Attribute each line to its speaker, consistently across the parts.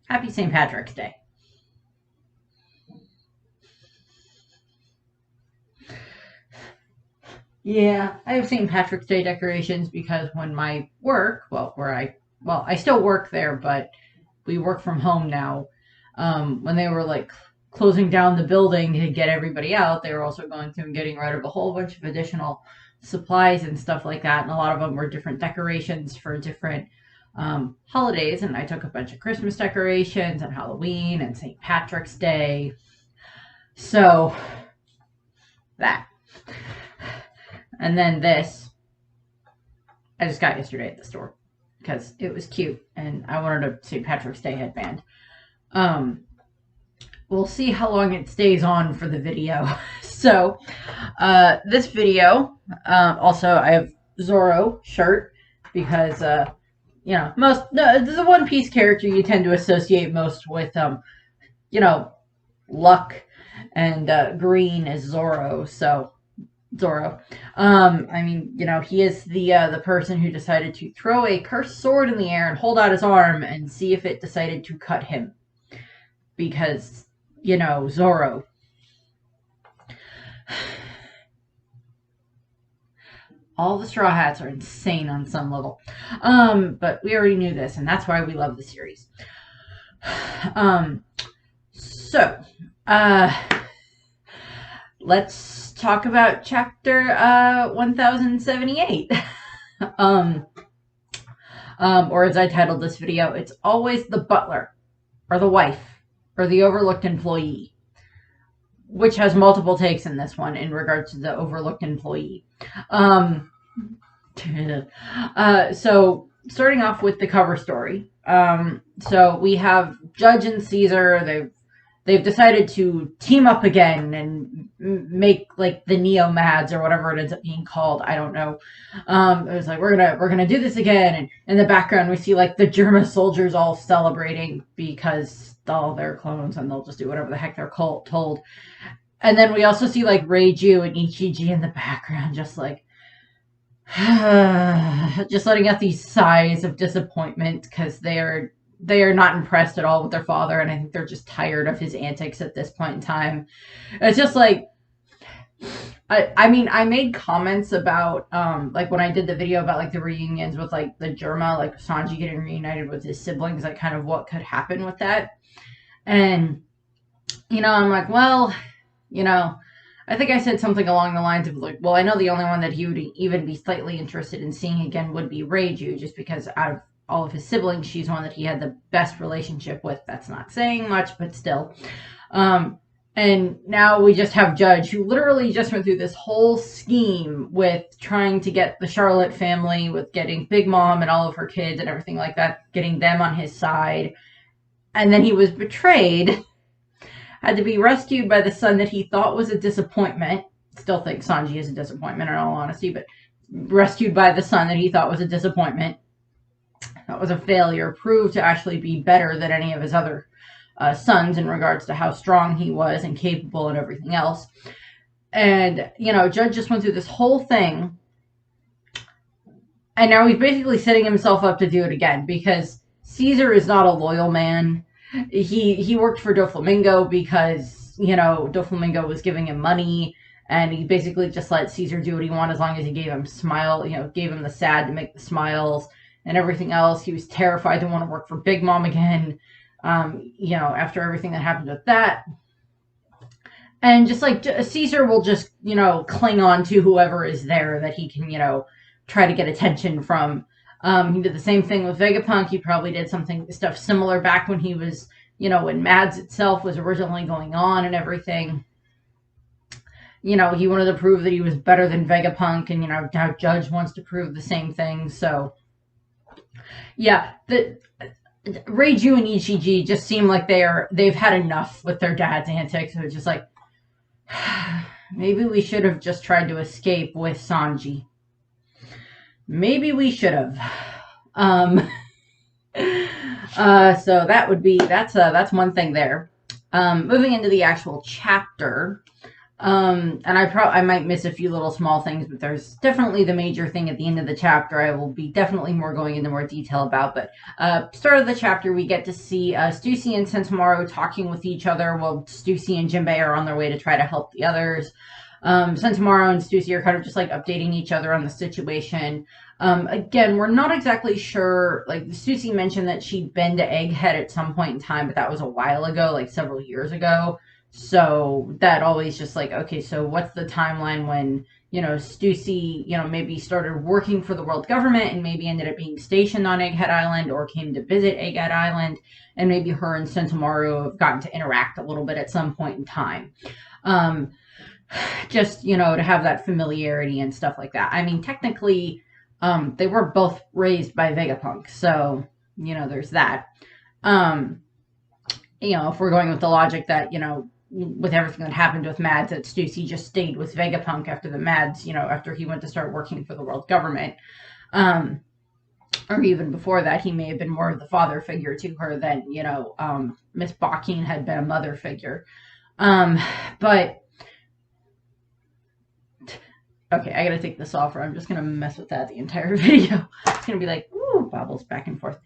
Speaker 1: Happy St. Patrick's Day. Yeah, I have St. Patrick's Day decorations because when my work, I still work there, but we work from home now. When they were like closing down the building to get everybody out, they were also going through and getting rid of a whole bunch of additional supplies and stuff like that. And a lot of them were different decorations for different holidays. And I took a bunch of Christmas decorations and Halloween and St. Patrick's Day. So that. And then this, I just got yesterday at the store because it was cute and I wanted a St. Patrick's Day headband. Um, we'll see how long it stays on for the video. So, this video, also I have Zorro shirt because, the One Piece character you tend to associate most with, luck and green is Zorro. So, Zorro. He is the person who decided to throw a cursed sword in the air and hold out his arm and see if it decided to cut him. Because, Zorro. All the Straw Hats are insane on some level. But we already knew this, and that's why we love the series. So, let's talk about chapter 1078. Or as I titled this video, it's always the butler, or the wife, or the overlooked employee, which has multiple takes in this one in regards to the overlooked employee. So starting off with the cover story. So we have Judge and Caesar. They've decided to team up again and make like the Neo-Mads or whatever it ends up being called. I don't know. It was like we're gonna do this again, and in the background we see like the German soldiers all celebrating because all their clones and they'll just do whatever the heck they're told. And then we also see like Reiju and Ichiji in the background, just like just letting out these sighs of disappointment because they are not impressed at all with their father, and I think they're just tired of his antics at this point in time. It's just like, I made comments about, like when I did the video about like the reunions with like the Germa, like Sanji getting reunited with his siblings, like kind of what could happen with that. And, I'm like, well, I think I said something along the lines of like, well, I know the only one that he would even be slightly interested in seeing again would be Reiju, just because out of all of his siblings, she's one that he had the best relationship with. That's not saying much, but still. And now we just have Judge, who literally just went through this whole scheme with trying to get the Charlotte family, with getting Big Mom and all of her kids and everything like that, getting them on his side. And then he was betrayed, had to be rescued by the son that he thought was a disappointment. Still think Sanji is a disappointment in all honesty, but rescued by the son that he thought was a disappointment. That was a failure, proved to actually be better than any of his other sons in regards to how strong he was and capable and everything else. And, Judge just went through this whole thing, and now he's basically setting himself up to do it again, because Caesar is not a loyal man. He worked for Doflamingo because, Doflamingo was giving him money, and he basically just let Caesar do what he wanted as long as he gave him gave him the sad to make the smiles and everything else. He was terrified to want to work for Big Mom again, after everything that happened with that. And just like Caesar will just, cling on to whoever is there that he can, try to get attention from. He did the same thing with Vegapunk. He probably did stuff similar back when he was, when Mads itself was originally going on and everything. He wanted to prove that he was better than Vegapunk, and, now Judge wants to prove the same thing. So, yeah, Reiju and Ichiji just seem like they've had enough with their dad's antics. So it's just like, maybe we should have just tried to escape with Sanji. Maybe we should have. So that's one thing there. Moving into the actual chapter. And I might miss a few little small things, but there's definitely the major thing at the end of the chapter I will be definitely going into more detail about. But start of the chapter, we get to see Stussy and Sentomaru talking with each other while Stussy and Jinbei are on their way to try to help the others. Sentomaru and Stussy are kind of just like updating each other on the situation. Again, we're not exactly sure. Like, Stussy mentioned that she'd been to Egghead at some point in time, but that was a while ago, like several years ago. So that always just like, okay, so what's the timeline when, Stussy, maybe started working for the world government and maybe ended up being stationed on Egghead Island or came to visit Egghead Island, and maybe her and Sentomaru have gotten to interact a little bit at some point in time. Just, to have that familiarity and stuff like that. I mean, technically, they were both raised by Vegapunk, so, there's that. If we're going with the logic that, with everything that happened with Mads, that Stussy just stayed with Vegapunk after the Mads, after he went to start working for the world government. Or even before that, he may have been more of the father figure to her than, Miss Bakin had been a mother figure. But, okay, I gotta take this off or I'm just gonna mess with that the entire video. It's gonna be like, ooh, bobbles back and forth.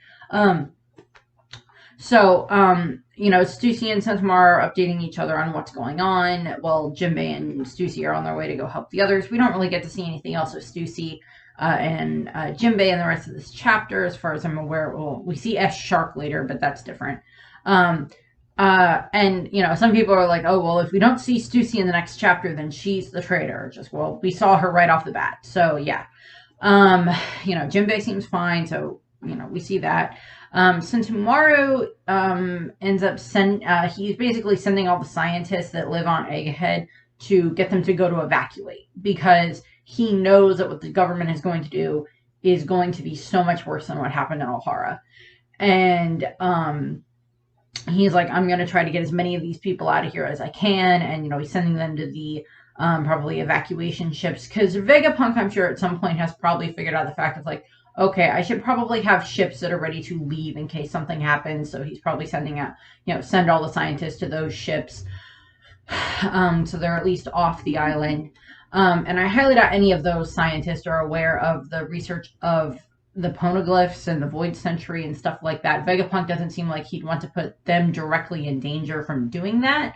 Speaker 1: So, Stussy and Sentomaru are updating each other on what's going on, while Jinbei and Stussy are on their way to go help the others. We don't really get to see anything else of Stussy and Jinbei in the rest of this chapter, as far as I'm aware. Well, we see S Shark later, but that's different. And, some people are like, oh, well, if we don't see Stussy in the next chapter, then she's the traitor. Well, we saw her right off the bat. So, yeah. Jinbei seems fine, so, we see that. Sentomaru ends up he's basically sending all the scientists that live on Egghead to get them to go to evacuate, because he knows that what the government is going to do is going to be so much worse than what happened in Ohara. And he's like, I'm going to try to get as many of these people out of here as I can. And, he's sending them to the probably evacuation ships, because Vegapunk, I'm sure at some point, has probably figured out the fact of like, okay, I should probably have ships that are ready to leave in case something happens. So he's probably sending out, send all the scientists to those ships. So they're at least off the island. And I highly doubt any of those scientists are aware of the research of the poneglyphs and the void century and stuff like that. Vegapunk doesn't seem like he'd want to put them directly in danger from doing that.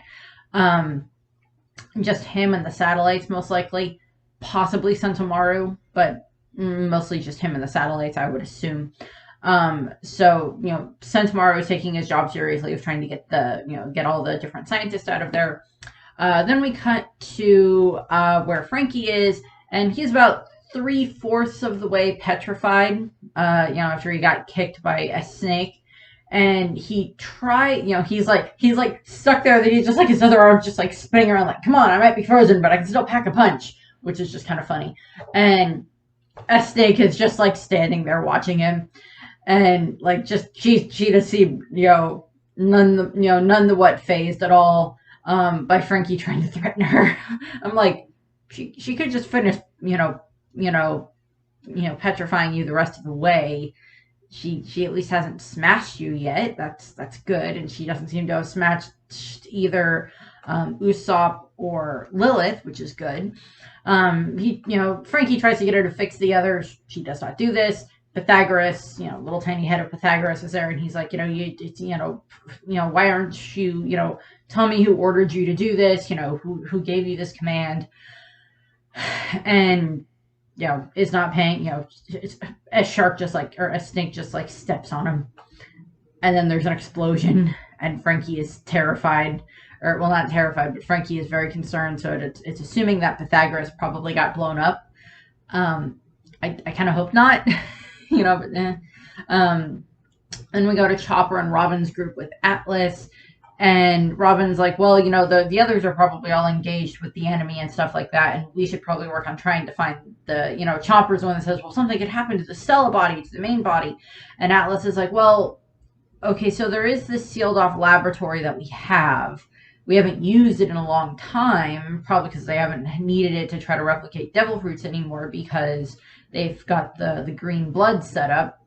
Speaker 1: Just him and the satellites, most likely. Possibly Sentomaru, but mostly just him and the satellites, I would assume. So, Sentomaru is taking his job seriously of trying to get all the different scientists out of there. Then we cut to where Frankie is, and he's about 3/4 of the way petrified, after he got kicked by a snake. And he tried, he's like stuck there, that he's just like his other arm's just like spinning around like, come on, I might be frozen, but I can still pack a punch, which is just kind of funny. And a snake is just like standing there watching him, and like just she just seemed none the what phased at all by Frankie trying to threaten her. I'm like, she could just finish petrifying you the rest of the way. She at least hasn't smashed you yet. That's good, and she doesn't seem to have smashed either Usopp or Lilith, which is good. Frankie tries to get her to fix the others. She does not do this. Pythagoras, little tiny head of Pythagoras is there, and he's like, why aren't you, tell me who ordered you to do this, who gave you this command, and, is not paying, a shark or a snake just like steps on him, and then there's an explosion, and Frankie is terrified. Or, well, not terrified, but Frankie is very concerned, so it's assuming that Pythagoras probably got blown up. I kind of hope not, but and we go to Chopper and Robin's group with Atlas, and Robin's like, well, the others are probably all engaged with the enemy and stuff like that, and we should probably work on trying to find the, Chopper's the one that says, well, something could happen to the Stella body, to the main body, and Atlas is like, well, okay, so there is this sealed off laboratory that we have. We haven't used it in a long time, probably because they haven't needed it to try to replicate devil fruits anymore, because they've got the green blood set up.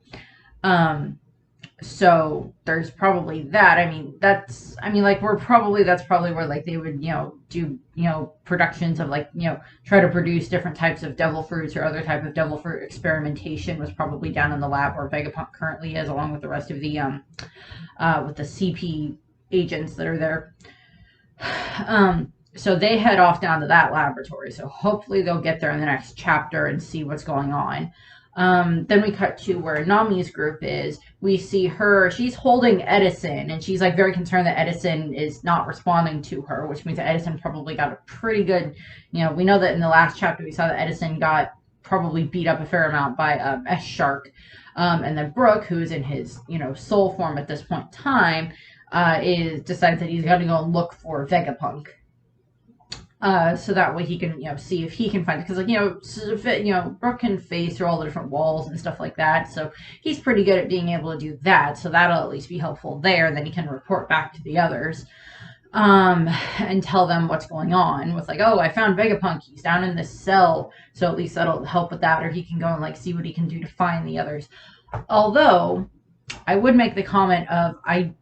Speaker 1: So there's probably that. That's probably where like they would, do, productions of like, try to produce different types of devil fruits or other type of devil fruit experimentation was probably down in the lab where Vegapunk currently is, along with the rest of the with the CP agents that are there. So they head off down to that laboratory. So hopefully they'll get there in the next chapter and see what's going on. Then we cut to where Nami's group is. We see her, she's holding Edison, and she's like very concerned that Edison is not responding to her, which means that Edison probably got a pretty good, we know that in the last chapter we saw that Edison got probably beat up a fair amount by S Shark. And then Brooke, who's in his, soul form at this point in time, decides that he's going to go and look for Vegapunk. So that way he can, see if he can find it. Because, Brooke can phase through all the different walls and stuff like that. So he's pretty good at being able to do that. So that'll at least be helpful there. And then he can report back to the others and tell them what's going on with like, oh, I found Vegapunk. He's down in this cell. So at least that'll help with that. Or he can go and like see what he can do to find the others. Although I would make the comment of I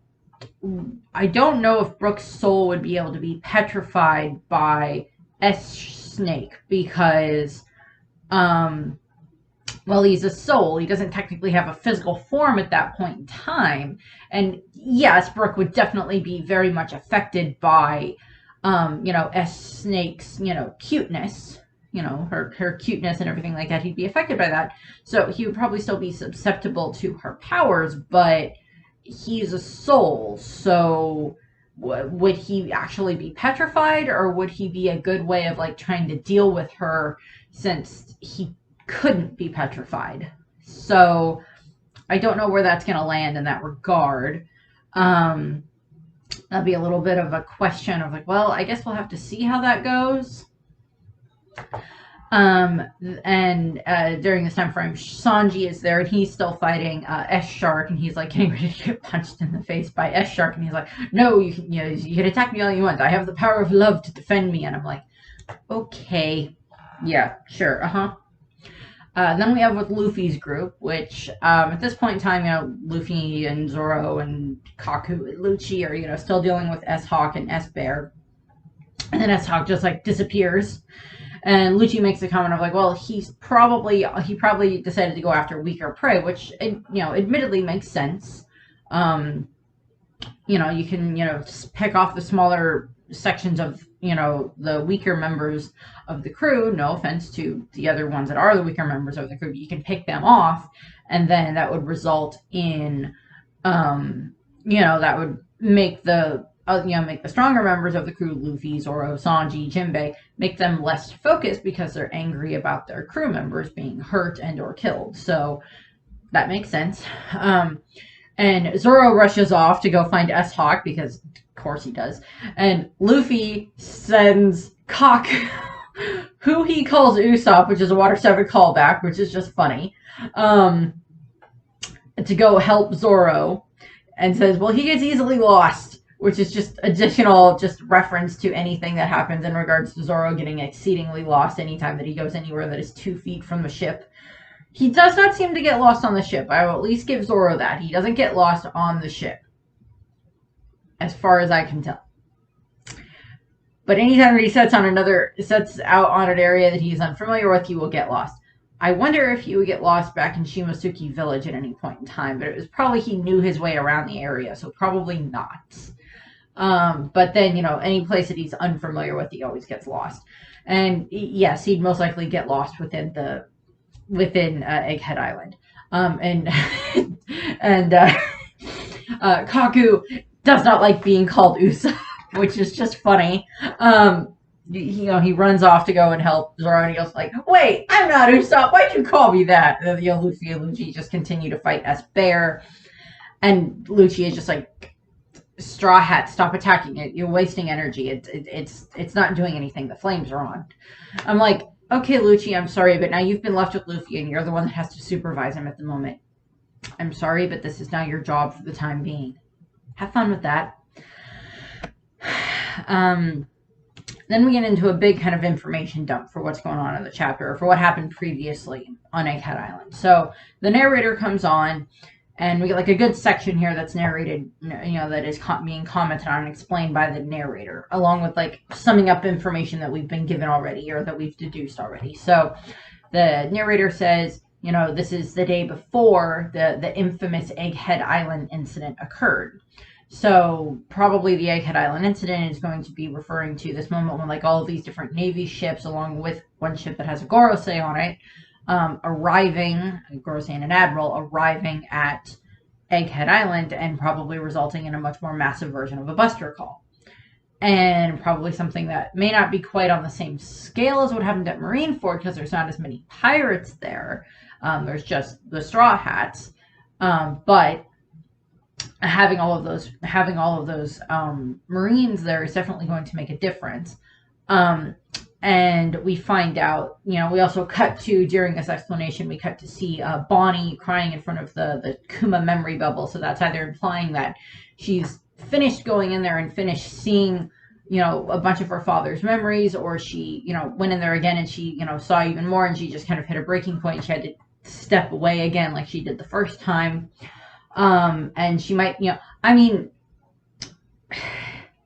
Speaker 1: don't know if Brooke's soul would be able to be petrified by S-Snake because, he's a soul. He doesn't technically have a physical form at that point in time. And yes, Brooke would definitely be very much affected by, S-Snake's, cuteness. Her cuteness and everything like that. He'd be affected by that. So he would probably still be susceptible to her powers, but he's a soul, so would he actually be petrified, or would he be a good way of like trying to deal with her since he couldn't be petrified? So I don't know where that's going to land in that regard. That'll be a little bit of a question of like, well, I guess we'll have to see how that goes. During this time frame, Sanji is there and he's still fighting S Shark, and he's like getting ready to get punched in the face by S Shark, and he's like, no, you can attack me all you want. I have the power of love to defend me. And I'm like, okay, yeah, sure, Then we have with Luffy's group, which at this point in time, Luffy and Zoro and Kaku and Lucci are still dealing with S Hawk and S Bear, and then S Hawk just like disappears. And Lucci makes a comment of like, well, he probably decided to go after weaker prey, which admittedly makes sense. You can just pick off the smaller sections of the weaker members of the crew. No offense to the other ones that are the weaker members of the crew, but you can pick them off, and then that would result in that would make the make the stronger members of the crew, Luffy, Zoro, Sanji, Jinbei, make them less focused because they're angry about their crew members being hurt and or killed. So that makes sense. And Zoro rushes off to go find S-Hawk because, of course, he does. And Luffy sends Kaku, who he calls Usopp, which is a Water 7 callback, which is just funny, to go help Zoro, and says, well, he gets easily lost, which is just additional reference to anything that happens in regards to Zoro getting exceedingly lost anytime that he goes anywhere that is 2 feet from the ship. He does not seem to get lost on the ship. I will at least give Zoro that. He doesn't get lost on the ship, as far as I can tell. But anytime that he sets out on an area that he's unfamiliar with, he will get lost. I wonder if he would get lost back in Shimosuke Village at any point in time, but it was probably he knew his way around the area, so probably not. But then, any place that he's unfamiliar with, he always gets lost. And yes, he'd most likely get lost within Egghead Island. Kaku does not like being called Usopp, which is just funny. He runs off to go and help Zoro, and he goes like, wait, I'm not Usopp, why'd you call me that? And Luffy and Lucci just continue to fight S Bear, and Lucci is just like, Straw Hat, stop attacking it. You're wasting energy. It's not doing anything. The flames are on. I'm like, okay, Lucci, I'm sorry, but now you've been left with Luffy, and you're the one that has to supervise him at the moment. I'm sorry, but this is now your job for the time being. Have fun with that. Then we get into a big kind of information dump for what's going on in the chapter, or for what happened previously on Egghead Island. So the narrator comes on, And we get like a good section here that's narrated, that is being commented on and explained by the narrator, along with like summing up information that we've been given already or that we've deduced already. So the narrator says, this is the day before the infamous Egghead Island incident occurred. So probably the Egghead Island incident is going to be referring to this moment when like all of these different Navy ships, along with one ship that has a Gorosei on it, arriving, a Gorosei and an admiral, arriving at Egghead Island and probably resulting in a much more massive version of a buster call. And probably something that may not be quite on the same scale as what happened at Marineford, because there's not as many pirates there. There's just the Straw Hats. But having all of those Marines there is definitely going to make a difference. And we find out, we also cut to, during this explanation, we cut to see Bonnie crying in front of the Kuma memory bubble. So that's either implying that she's finished going in there and finished seeing, a bunch of her father's memories, or she, went in there again and she, saw even more, and she just kind of hit a breaking point and she had to step away again like she did the first time. And she might,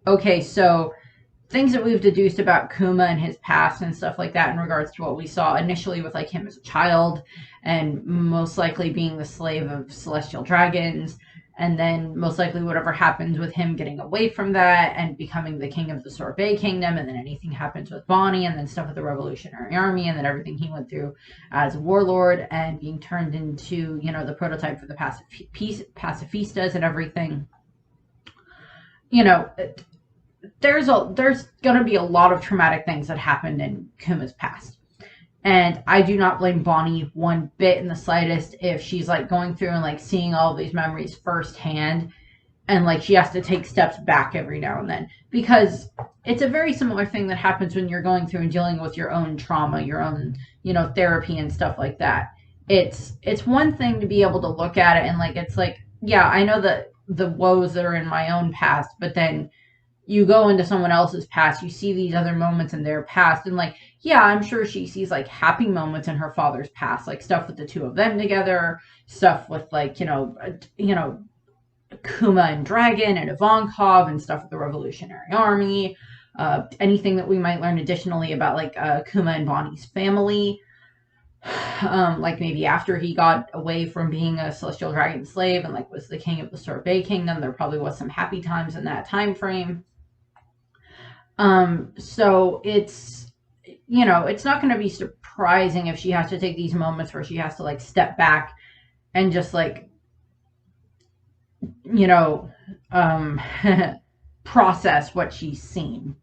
Speaker 1: okay, so things that we've deduced about Kuma and his past and stuff like that in regards to what we saw initially with like him as a child and most likely being the slave of celestial dragons, and then most likely whatever happens with him getting away from that and becoming the king of the Sorbet Kingdom, and then anything happens with Bonnie, and then stuff with the Revolutionary Army, and then everything he went through as a warlord and being turned into, the prototype for the pacifistas and everything. There's going to be a lot of traumatic things that happened in Kuma's past. And I do not blame Bonnie one bit in the slightest if she's like going through and like seeing all of these memories firsthand, and like she has to take steps back every now and then, because it's a very similar thing that happens when you're going through and dealing with your own trauma, your own, therapy and stuff like that. It's one thing to be able to look at it and like, it's like, yeah, I know that the woes that are in my own past, but then you go into someone else's past, you see these other moments in their past, and like, yeah, I'm sure she sees like happy moments in her father's past, like stuff with the two of them together, stuff with like, Kuma and Dragon and Ivankov, and stuff with the Revolutionary Army, anything that we might learn additionally about like Kuma and Bonnie's family, like maybe after he got away from being a celestial dragon slave and like was the king of the Sorbet Kingdom, there probably was some happy times in that time frame. So it's not going to be surprising if she has to take these moments where she has to like step back and just like, process what she's seen.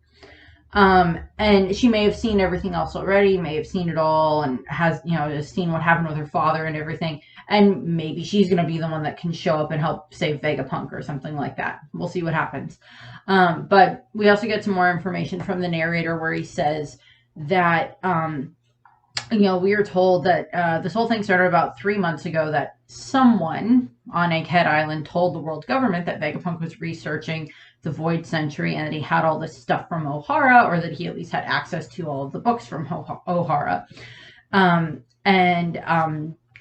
Speaker 1: And she may have seen everything else already, may have seen it all, and has seen what happened with her father and everything. And maybe she's going to be the one that can show up and help save Vegapunk or something like that. We'll see what happens. But we also get some more information from the narrator where he says that, we are told that this whole thing started about 3 months ago, that someone on Egghead Island told the world government that Vegapunk was researching the Void Century and that he had all this stuff from Ohara, or that he at least had access to all of the books from Ohara.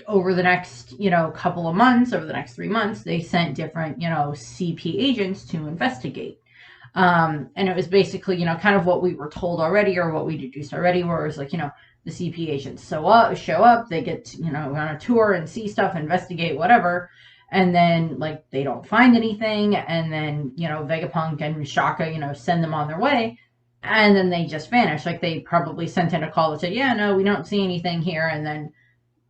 Speaker 1: Over the next, couple of months, over the next 3 months, they sent different, CP agents to investigate. And it was basically, kind of what we were told already, or what we deduced already, where it was like, the CP agents show up, they get, on a tour and see stuff, investigate, whatever. And then, like, they don't find anything. And then, Vegapunk and Shaka, send them on their way. And then they just vanish. Like, they probably sent in a call that said, yeah, no, we don't see anything here. And then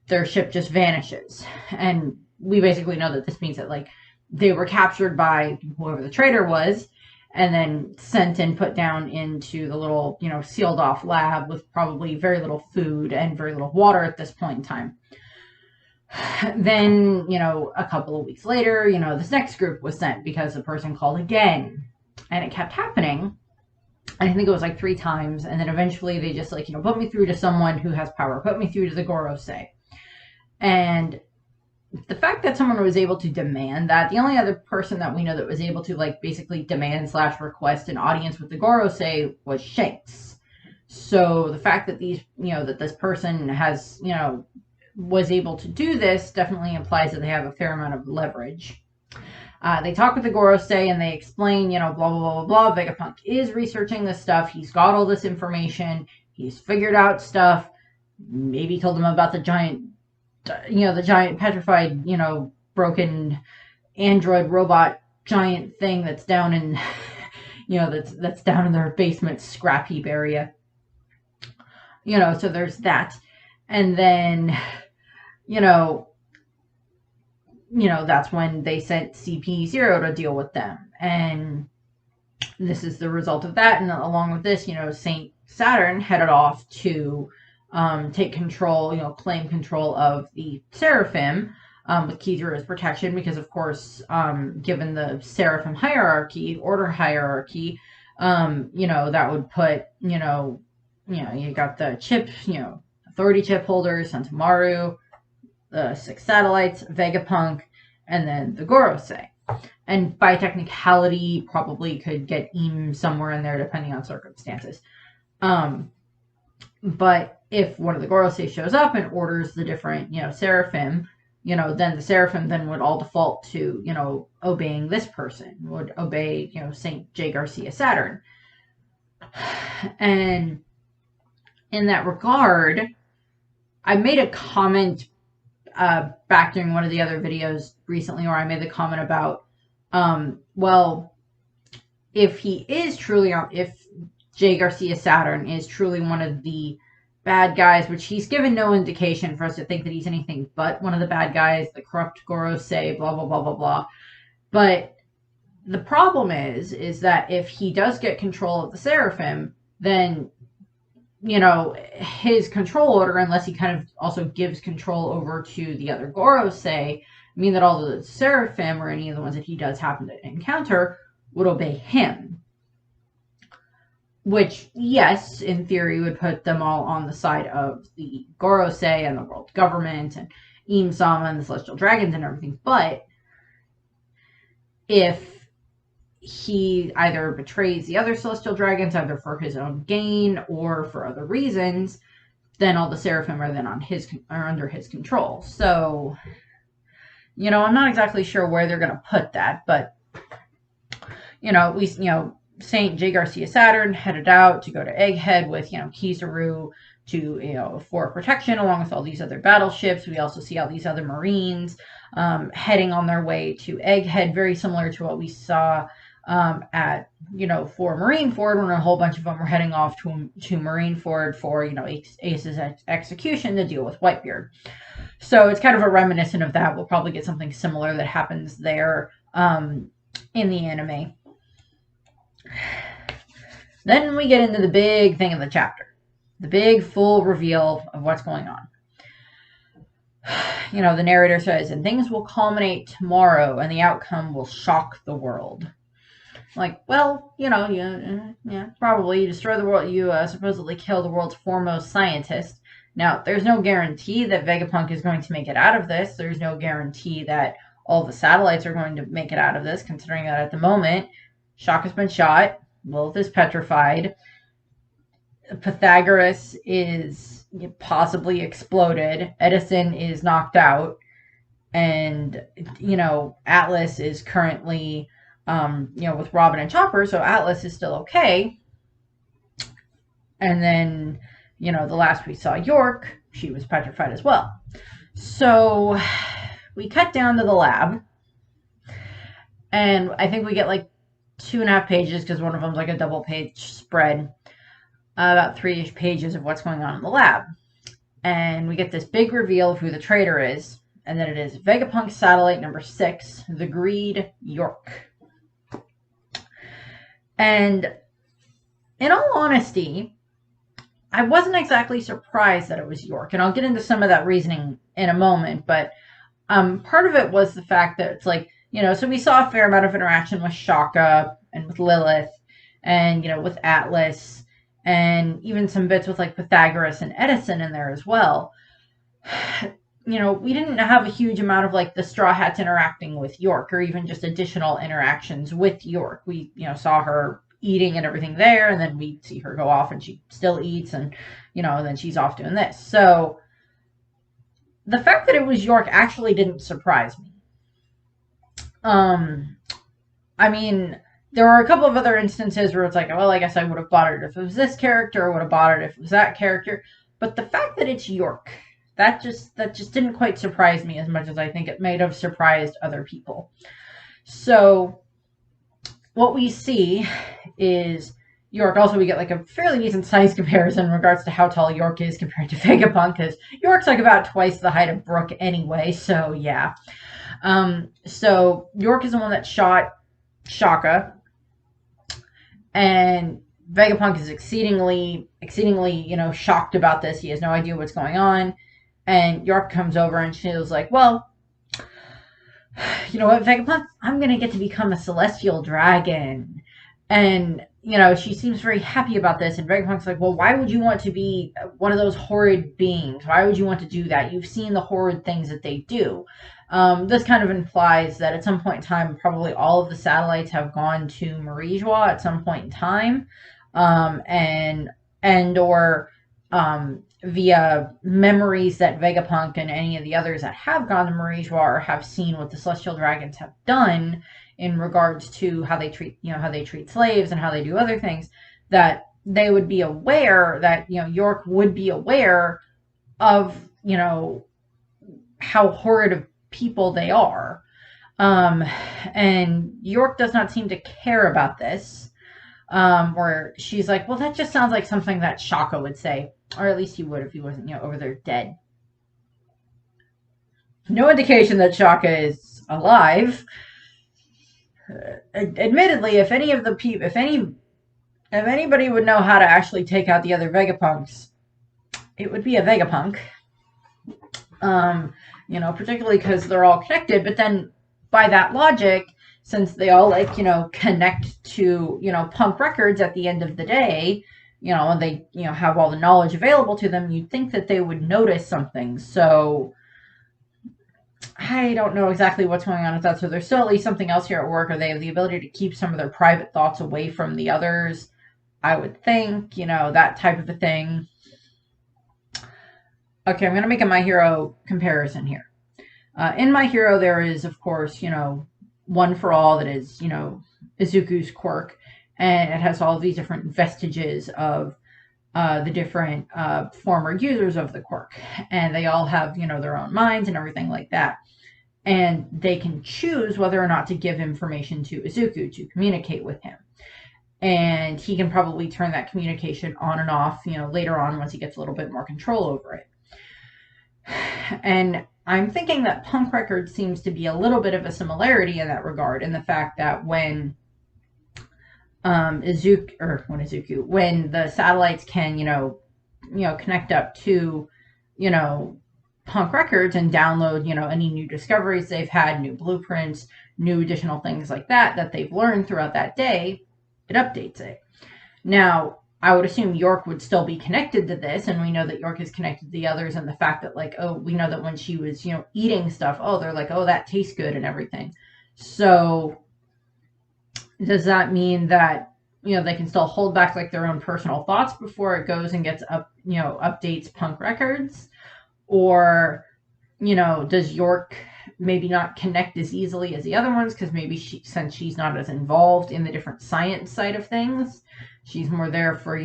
Speaker 1: their ship just vanishes. And we basically know that this means that, like, they were captured by whoever the traitor was, and then sent and put down into the little, sealed off lab with probably very little food and very little water at this point in time. Then, a couple of weeks later, this next group was sent because the person called again, and it kept happening. I think it was like 3 times, and then eventually they just like, put me through to someone who has power, put me through to the Gorosei. And the fact that someone was able to demand that, the only other person that we know that was able to like basically demand / request an audience with the Gorosei was Shanks. So the fact that these, that this person has, was able to do this definitely implies that they have a fair amount of leverage. They talk with the Gorosei and they explain, blah, blah, blah, blah, blah. Vegapunk is researching this stuff. He's got all this information. He's figured out stuff. Maybe told them about the giant petrified, broken android robot giant thing that's down in, that's down in their basement scrap heap area. So there's that. And then, that's when they sent CP0 to deal with them. And this is the result of that. And along with this, Saint Saturn headed off to take control, claim control of the Seraphim with Kizaru's protection. Because, of course, given the Seraphim hierarchy, order hierarchy, that would put, you got the chip, authority chip holders, Santamaru, the 6 satellites, Vegapunk, and then the Gorosei. And by technicality, probably could get Eam somewhere in there, depending on circumstances. But if one of the Gorosei shows up and orders the different, Seraphim, then the Seraphim then would all default to, obeying this person, would obey, Saint J. Garcia Saturn. And in that regard, I made a comment back during one of the other videos recently where I made the comment about, if he is truly, if J. Garcia Saturn is truly one of the bad guys, which he's given no indication for us to think that he's anything but one of the bad guys, the corrupt Gorosei, blah, blah, blah, blah, blah. But the problem is that if he does get control of the Seraphim, then his control order, unless he kind of also gives control over to the other Gorosei, mean that all the Seraphim or any of the ones that he does happen to encounter would obey him. Which, yes, in theory would put them all on the side of the Gorosei and the world government and Eam Sama and the Celestial Dragons and everything. But if he either betrays the other Celestial Dragons, either for his own gain or for other reasons, then all the Seraphim are then under his control. So, I'm not exactly sure where they're going to put that, but, at least, Saint J. Garcia Saturn headed out to go to Egghead with, Kizaru to, for protection along with all these other battleships. We also see all these other Marines heading on their way to Egghead, very similar to what we saw at, for Marineford, when a whole bunch of them were heading off to Marineford for, Ace's execution to deal with Whitebeard. So it's kind of a reminiscent of that. We'll probably get something similar that happens there in the anime. Then we get into the big thing of the chapter. The big full reveal of what's going on. The narrator says, and things will culminate tomorrow and the outcome will shock the world. Like, well, probably you destroy the world, you supposedly kill the world's foremost scientist. Now, there's no guarantee that Vegapunk is going to make it out of this. There's no guarantee that all the satellites are going to make it out of this, considering that at the moment, Shaka's been shot, Lilith is petrified, Pythagoras is possibly exploded, Edison is knocked out, and, Atlas is currently, with Robin and Chopper, so Atlas is still okay. And then, the last we saw York, she was petrified as well. So we cut down to the lab, and I think we get like 2.5 pages, because one of them's like a double page spread, about 3-ish pages of what's going on in the lab. And we get this big reveal of who the traitor is, and then it is Vegapunk satellite number 6, the Greed York. And in all honesty, I wasn't exactly surprised that it was York, and I'll get into some of that reasoning in a moment, but part of it was the fact that it's like, so we saw a fair amount of interaction with Shaka and with Lilith and, with Atlas and even some bits with like Pythagoras and Edison in there as well. We didn't have a huge amount of like the Straw Hats interacting with York or even just additional interactions with York. We, saw her eating and everything there, and then we see her go off and she still eats and, then she's off doing this. So the fact that it was York actually didn't surprise me. I mean, there were a couple of other instances where it's like, well, I guess I would have bought it if it was this character, or would have bought it if it was that character. But the fact that it's York, that just didn't quite surprise me as much as I think it might have surprised other people. So what we see is York. Also, we get like a fairly decent size comparison in regards to how tall York is compared to Vegapunk, because York's like about twice the height of Brook anyway. So yeah. So York is the one that shot Shaka, and Vegapunk is exceedingly, shocked about this. He has no idea what's going on, and York comes over and she was like, "Well, you know what, Vegapunk? I'm gonna get to become a celestial dragon." And she seems very happy about this. And Vegapunk's like, "Well, why would you want to be one of those horrid beings? Why would you want to do that? You've seen the horrid things that they do." This kind of implies that at some point in time, probably all of the satellites have gone to Marijois at some point in time, and or via memories that Vegapunk and any of the others that have gone to Marijois have seen what the Celestial Dragons have done in regards to how they treat slaves and how they do other things, that they would be aware that York would be aware of how horrid of people they are. And York does not seem to care about this. Where she's like, "Well, that just sounds like something that Shaka would say, or at least he would if he wasn't over there dead." No indication that Shaka is alive. Admittedly, if anybody would know how to actually take out the other Vegapunks, it would be a Vegapunk. Particularly because they're all connected. But then, by that logic, since they all connect to Punk Records at the end of the day, and they have all the knowledge available to them, you'd think that they would notice something. So I don't know exactly what's going on with that. So there's still at least something else here at work, or they have the ability to keep some of their private thoughts away from the others, I would think, that type of a thing. Okay, I'm going to make a My Hero comparison here. In My Hero, there is, of course, One for All, that is, Izuku's quirk, and it has all of these different vestiges of the different former users of the quirk, and they all have, their own minds and everything like that. And they can choose whether or not to give information to Izuku to communicate with him. And he can probably turn that communication on and off, later on once he gets a little bit more control over it. And I'm thinking that Punk Records seems to be a little bit of a similarity in that regard, in the fact that when when the satellites can, connect up to, Punk Records and download, any new discoveries they've had, new blueprints, new additional things like that they've learned throughout that day, it updates it. Now, I would assume York would still be connected to this, and we know that York is connected to the others, and the fact that, we know that when she was, eating stuff, they're like, "Oh, that tastes good," and everything. So, does that mean that, they can still hold back, their own personal thoughts before it goes and gets updates Punk Records? Or, does York maybe not connect as easily as the other ones, because maybe since she's not as involved in the different science side of things, she's more there for,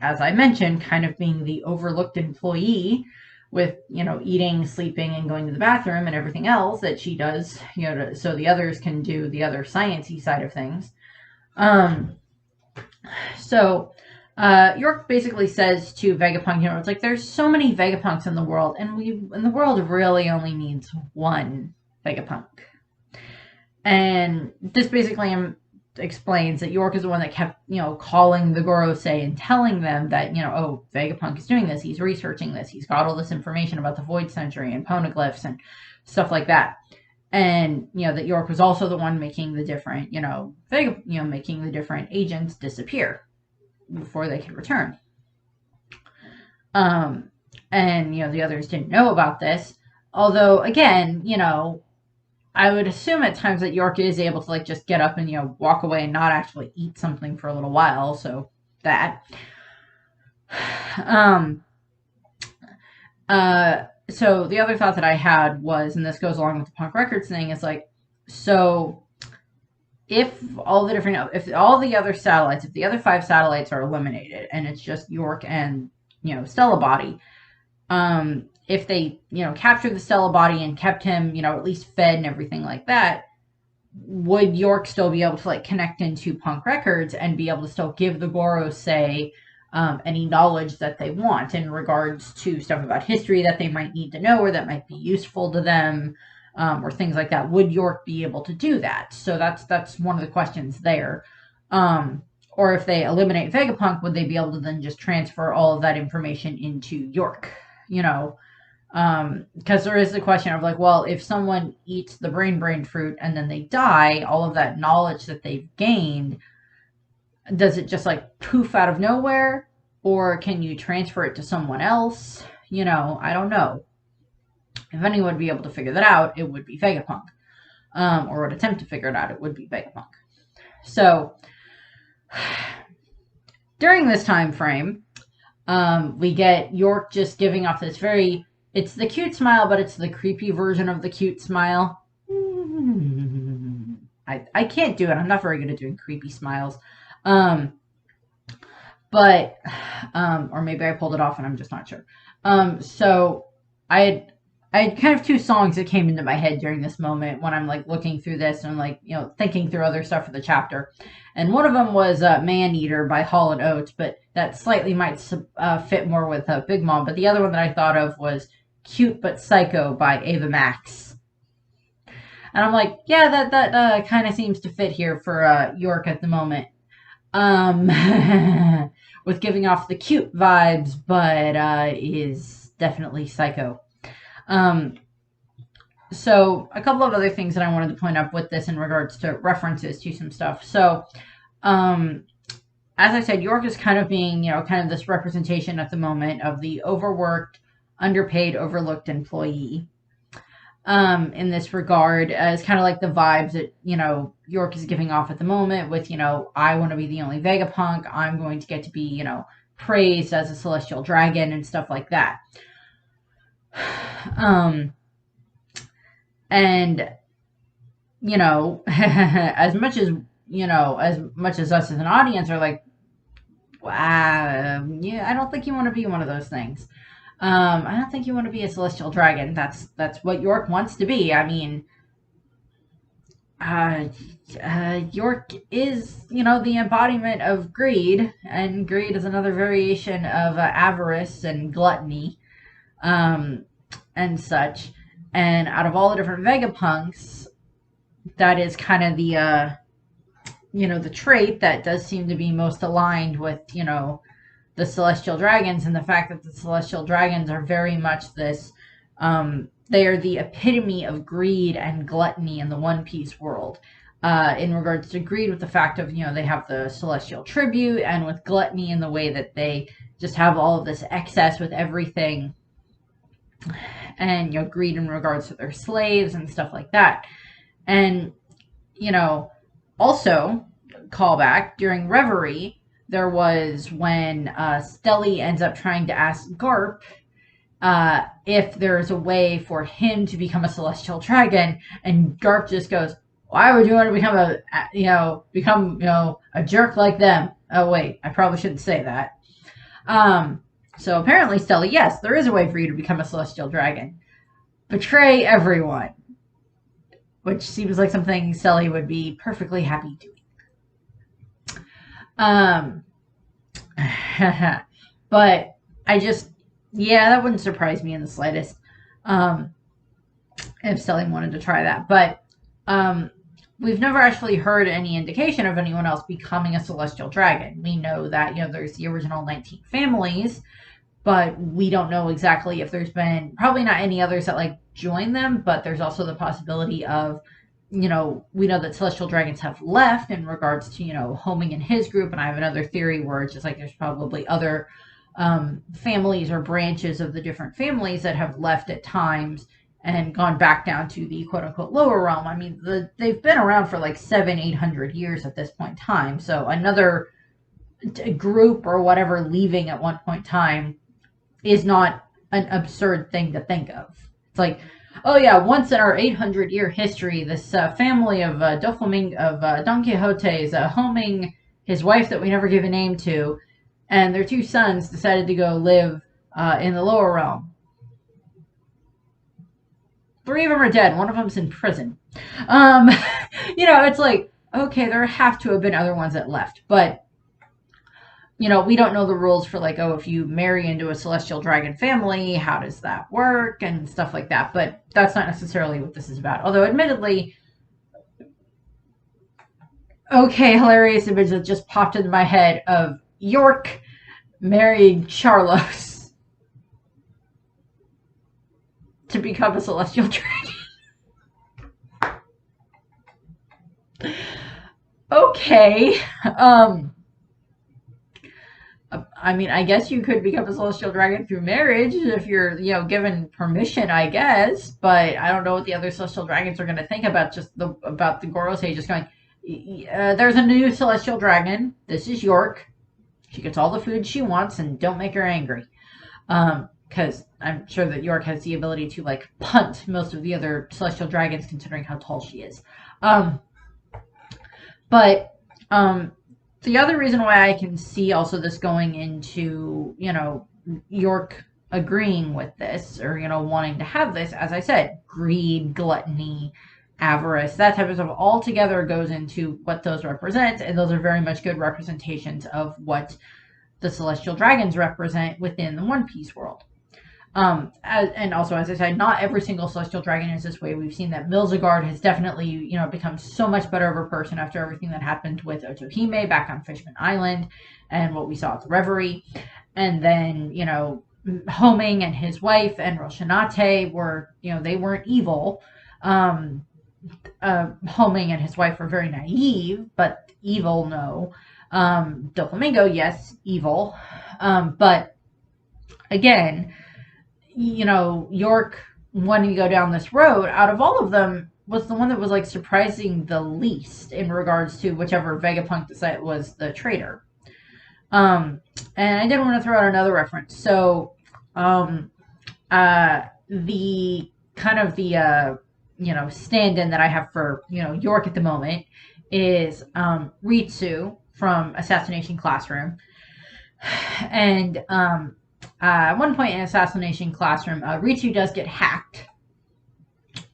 Speaker 1: as I mentioned, kind of being the overlooked employee with, eating, sleeping, and going to the bathroom and everything else that she does, so the others can do the other sciencey side of things. So York basically says to Vegapunk, it's like, there's so many Vegapunks in the world, and the world really only needs one Vegapunk. And this basically explains that York is the one that kept, calling the Gorosei and telling them that, Vegapunk is doing this, he's researching this, he's got all this information about the Void Century and poneglyphs and stuff like that. And, that York was also the one making the different, making the different agents disappear before they could return. And, the others didn't know about this. Although, again, I would assume at times that York is able to, just get up and, walk away and not actually eat something for a little while. So, that. so the other thought that I had was, and this goes along with the punk records thing, is like, so if if all the other satellites, if the other 5 satellites are eliminated and it's just York and, Stella Body, if they, captured the Stella Body and kept him, at least fed and everything like that, would York still be able to like connect into punk records and be able to still give the Goros, say, any knowledge that they want in regards to stuff about history that they might need to know or that might be useful to them, or things like that? Would York be able to do that? So that's one of the questions there. Or if they eliminate Vegapunk, would they be able to then just transfer all of that information into York? Because there is the question of like, well, if someone eats the brain fruit and then they die, all of that knowledge that they've gained, does it just like poof out of nowhere, or can you transfer it to someone else? I don't know. If anyone would be able to figure that out, it would be Vegapunk, or would attempt to figure it out, it would be Vegapunk. So during this time frame, we get York just giving off this it's the cute smile, but it's the creepy version of the cute smile. I can't do it. I'm not very good at doing creepy smiles. Or maybe I pulled it off and I'm just not sure. So I had kind of 2 songs that came into my head during this moment when I'm like looking through this and like, thinking through other stuff for the chapter. And one of them was Man Eater by Hall & Oates, but that slightly might fit more with Big Mom. But the other one that I thought of was Cute But Psycho by Ava Max. And I'm like, yeah, that kind of seems to fit here for York at the moment. With giving off the cute vibes, but is definitely psycho. So a couple of other things that I wanted to point up with this in regards to references to some stuff. So, as I said, York is kind of being, kind of this representation at the moment of the overworked, underpaid, overlooked employee. In this regard, as kind of like the vibes that, York is giving off at the moment with, I want to be the only Vegapunk. I'm going to get to be, praised as a celestial dragon and stuff like that. And, as much as us as an audience are like, wow, yeah, I don't think you want to be one of those things. I don't think you want to be a celestial dragon. That's what York wants to be. I mean, York is, the embodiment of greed, and greed is another variation of avarice and gluttony, and such. And out of all the different Vegapunks, that is kind of the, the trait that does seem to be most aligned with, the celestial dragons, and the fact that the celestial dragons are very much this, they are the epitome of greed and gluttony in the One Piece world. In regards to greed, with the fact of, they have the celestial tribute, and with gluttony in the way that they just have all of this excess with everything, and, greed in regards to their slaves and stuff like that. And, also, callback, during Reverie, there was when Stelly ends up trying to ask Garp if there's a way for him to become a celestial dragon, and Garp just goes, "Why would you want to become a jerk like them?" Oh wait, I probably shouldn't say that. So apparently, Stelly, yes, there is a way for you to become a celestial dragon. Betray everyone, which seems like something Stelly would be perfectly happy doing. But that wouldn't surprise me in the slightest, if Stelly wanted to try that. But, we've never actually heard any indication of anyone else becoming a celestial dragon. We know that, there's the original 19 families, but we don't know exactly if there's been, probably not any others that, like, join them, but there's also the possibility of, we know that celestial dragons have left in regards to, Homing and his group, and I have another theory where it's just like there's probably other families or branches of the different families that have left at times and gone back down to the quote-unquote lower realm. I mean, they've been around for like 700-800 years at this point in time, so another group or whatever leaving at one point in time is not an absurd thing to think of. It's like, oh yeah, once in our 800-year history, this family of Don Quixote is homing his wife that we never give a name to, and their two sons decided to go live in the lower realm. 3 of them are dead. One of them's in prison. Um, it's like, okay, there have to have been other ones that left, but we don't know the rules for like, oh, if you marry into a celestial dragon family, how does that work and stuff like that. But that's not necessarily what this is about. Although, admittedly, okay, hilarious image that just popped into my head of York marrying Charlos to become a celestial dragon. Okay. I mean, I guess you could become a celestial dragon through marriage if you're, given permission, I guess. But I don't know what the other celestial dragons are going to think about about the Gorosei just going, there's a new celestial dragon. This is York. She gets all the food she wants, and don't make her angry. Because I'm sure that York has the ability to like punt most of the other celestial dragons, considering how tall she is. But the other reason why I can see also this going into, York agreeing with this or, wanting to have this, as I said, greed, gluttony, avarice, that type of stuff all together goes into what those represent. And those are very much good representations of what the celestial dragons represent within the One Piece world. And also, as I said, not every single celestial dragon is this way. We've seen that Milzigard has definitely, become so much better of a person after everything that happened with Otohime back on Fishman Island and what we saw at the Reverie. And then, Homing and his wife and Roshinate were, they weren't evil. Homing and his wife were very naive, but evil, no. Doflamingo, yes, evil. But again, York wanting to go down this road, out of all of them, was the one that was like surprising the least in regards to whichever Vegapunk decided was the traitor. And I did want to throw out another reference. So, the kind of the stand-in that I have for York at the moment is Ritsu from Assassination Classroom, and at one point in Assassination Classroom, Ritsu does get hacked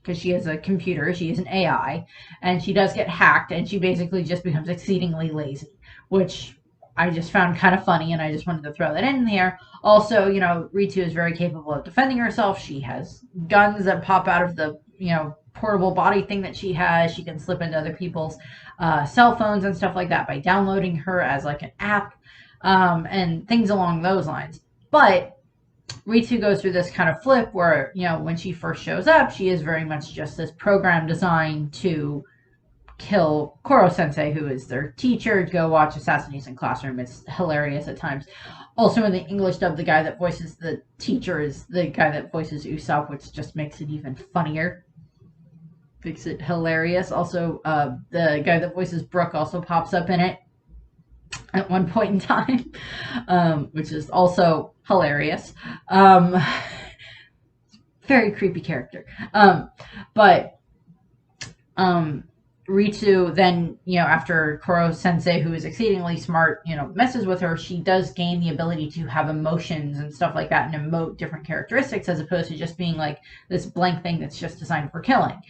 Speaker 1: because she is a computer, she is an AI, and she does get hacked, and she basically just becomes exceedingly lazy, which I just found kind of funny, and I just wanted to throw that in there. Also, Ritsu is very capable of defending herself. She has guns that pop out of the, portable body thing that she has. She can slip into other people's cell phones and stuff like that by downloading her as like an app, and things along those lines. But Ritsu goes through this kind of flip where, when she first shows up, she is very much just this program designed to kill Koro-sensei, who is their teacher. Go watch Assassination Classroom. It's hilarious at times. Also, in the English dub, the guy that voices the teacher is the guy that voices Usopp, which just makes it even funnier. Makes it hilarious. Also, the guy that voices Brook also pops up in it at one point in time, which is also hilarious. Very creepy character. But Ritsu then, after Koro-sensei, who is exceedingly smart, messes with her, she does gain the ability to have emotions and stuff like that and emote different characteristics as opposed to just being like this blank thing that's just designed for killing.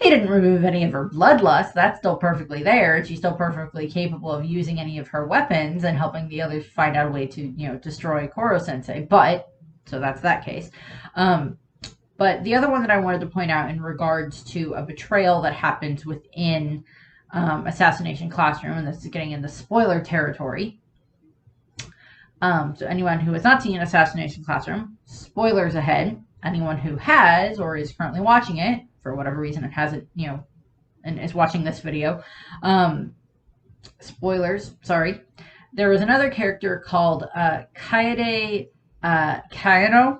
Speaker 1: He didn't remove any of her bloodlust. That's still perfectly there. She's still perfectly capable of using any of her weapons and helping the others find out a way to, destroy Koro-sensei. So that's that case. But the other one that I wanted to point out in regards to a betrayal that happens within Assassination Classroom, and this is getting into spoiler territory. So anyone who has not seen Assassination Classroom, spoilers ahead. Anyone who has or is currently watching it, for whatever reason it hasn't, and is watching this video, spoilers, sorry. There was another character called Kaede Kayano,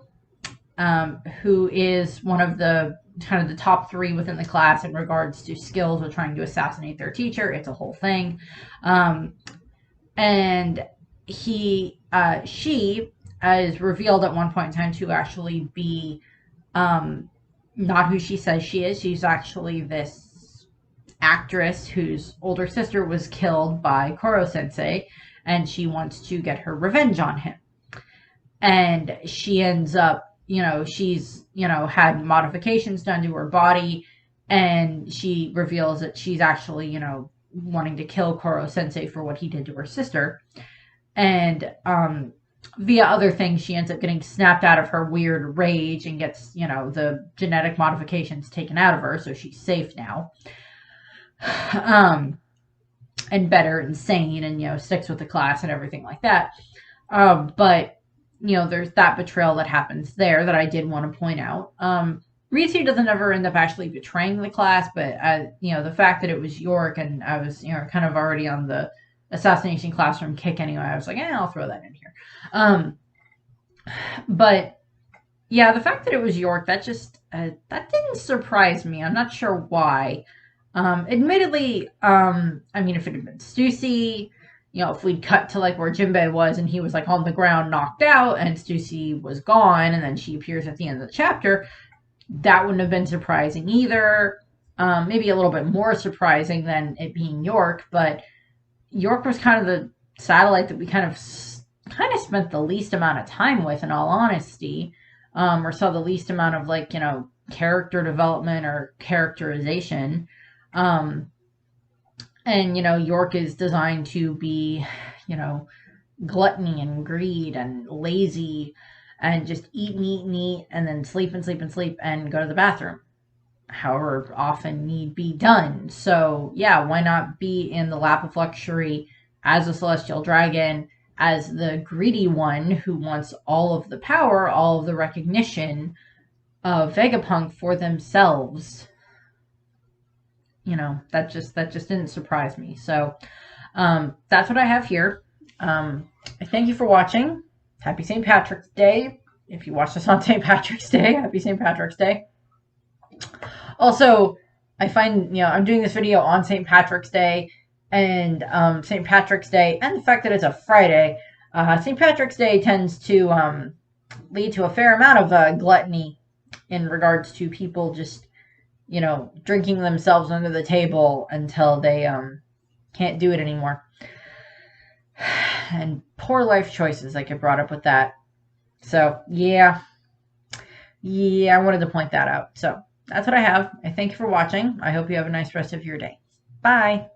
Speaker 1: who is one of the kind of the top 3 within the class in regards to skills of trying to assassinate their teacher. It's a whole thing. And she is revealed at one point in time to actually be not who she says she is. She's actually this actress whose older sister was killed by Koro Sensei, and she wants to get her revenge on him. And she ends up, she's, had modifications done to her body, and she reveals that she's actually, wanting to kill Koro Sensei for what he did to her sister. And via other things, she ends up getting snapped out of her weird rage and gets, the genetic modifications taken out of her, so she's safe now. And better and sane, and, sticks with the class and everything like that. But, there's that betrayal that happens there that I did want to point out. Ritsu doesn't ever end up actually betraying the class, but, the fact that it was York, and I was, kind of already on the assassination classroom kick anyway, I was like, I'll throw that in here. But, yeah, the fact that it was York, that just, that didn't surprise me. I'm not sure why. Admittedly, if it had been Stussy, if we'd cut to like where Jinbei was and he was like on the ground knocked out and Stussy was gone and then she appears at the end of the chapter, that wouldn't have been surprising either. Maybe a little bit more surprising than it being York, but York was kind of the satellite that we kind of spent the least amount of time with, in all honesty, or saw the least amount of like, character development or characterization. And, York is designed to be, gluttony and greed and lazy and just eat and eat and eat and then sleep and sleep and sleep and go to the bathroom, however often need be done. So, yeah, why not be in the lap of luxury as a celestial dragon, as the greedy one who wants all of the power, all of the recognition of Vegapunk for themselves. That just didn't surprise me. So that's what I have here. I thank you for watching. Happy St. Patrick's Day. If you watch this on St. Patrick's Day, happy St. Patrick's Day. Also, I find, I'm doing this video on St. Patrick's Day, and St. Patrick's Day, and the fact that it's a Friday, St. Patrick's Day tends to lead to a fair amount of gluttony in regards to people just drinking themselves under the table until they can't do it anymore. And poor life choices that get brought up with that. So, yeah, I wanted to point that out. So, that's what I have. I thank you for watching. I hope you have a nice rest of your day. Bye.